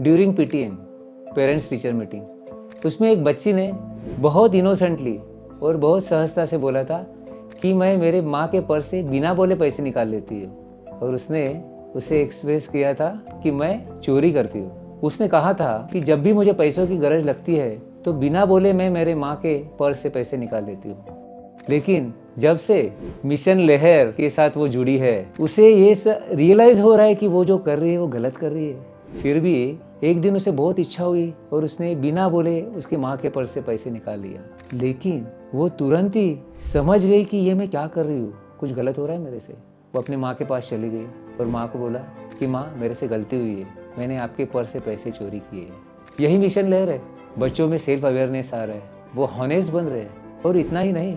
During PTM, parents teacher meeting. उसमें एक बच्ची ने बहुत इनोसेंटली और बहुत सहजता से बोला था कि मैं मेरे माँ के पर्स से बिना बोले पैसे निकाल लेती हूँ, और उसने उसे एक्सप्रेस किया था कि मैं चोरी करती हूँ। उसने कहा था कि जब भी मुझे पैसों की गरज लगती है तो बिना बोले मैं मेरे माँ के पर्स से पैसे निकाल लेती हूँ। लेकिन जब से मिशन लहर के साथ वो जुड़ी है, उसे ये रियलाइज हो रहा है कि वो जो कर रही है वो गलत कर रही है। फिर भी एक दिन उसे बहुत इच्छा हुई और उसने बिना बोले उसकी माँ के पर्स से पैसे निकाल लिया। लेकिन वो तुरंत ही समझ गई कि ये मैं क्या कर रही हूँ, कुछ गलत हो रहा है मेरे से। वो अपनी माँ के पास चली गई और माँ को बोला कि माँ, मेरे से गलती हुई है, मैंने आपके पर्स से पैसे चोरी किए हैं। यही मिशन लहर है। बच्चों में सेल्फ अवेयरनेस आ रहा है, वो हॉनेस्ट बन रहे हैं। और इतना ही नहीं,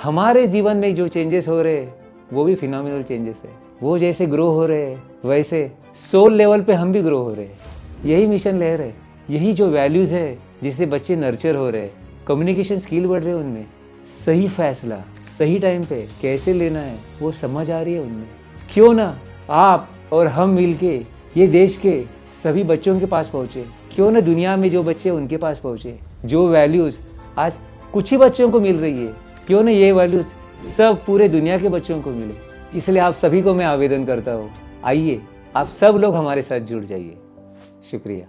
हमारे जीवन में जो चेंजेस हो रहे हैं वो भी फिनोमिनल चेंजेस है। वो जैसे ग्रो हो रहे हैं वैसे सोल लेवल पे हम भी ग्रो हो रहे हैं। यही मिशन लहर है। यही जो वैल्यूज़ है जिससे बच्चे नर्चर हो रहे हैं, कम्युनिकेशन स्किल बढ़ रहे हैं उनमें, सही फैसला सही टाइम पे कैसे लेना है वो समझ आ रही है उनमें। क्यों ना आप और हम मिलके ये देश के सभी बच्चों के पास पहुँचे, क्यों ना दुनिया में जो बच्चे उनके पास पहुँचे। जो वैल्यूज़ आज कुछ ही बच्चों को मिल रही है, क्यों ना ये वैल्यूज़ सब पूरे दुनिया के बच्चों को मिले। इसलिए आप सभी को मैं आवेदन करता हूँ, आइए आप सब लोग हमारे साथ जुड़ जाइए। शुक्रिया।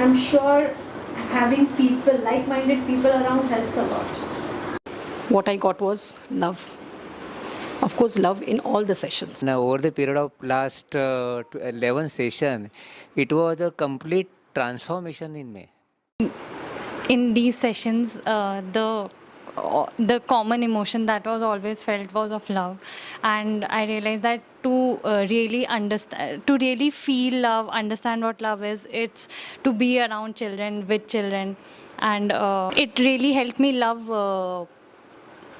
I'm sure having people, like-minded people around helps a lot. What I got was love. Of course, love in all the sessions. Now, over the period of last 11 session, it was a complete transformation in me. In these sessions, the common emotion that was always felt was of love, and I realized that to really understand, to really feel love, understand what love is, it's to be around children, with children, and it really helped me love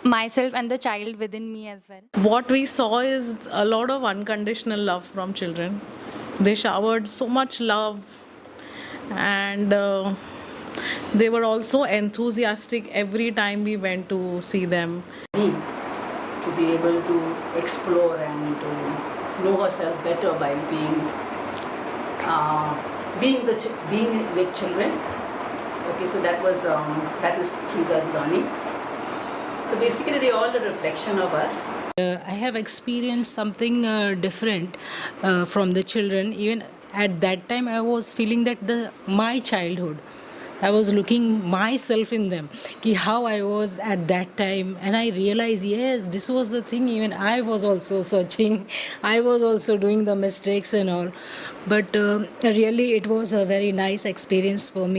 myself and the child within me as well. What we saw is a lot of unconditional love from children. They showered so much love, and they were also enthusiastic every time we went to see them. To be able to explore and to know herself better by being with children. Okay, so that is Triza's learning. So basically, they all a reflection of us. I have experienced something different from the children. Even at that time, I was feeling that my childhood. I was looking myself in them, ki how I was at that time, and I realized, yes, this was the thing. Even I was also searching, I was also doing the mistakes and all. But really, it was a very nice experience for me.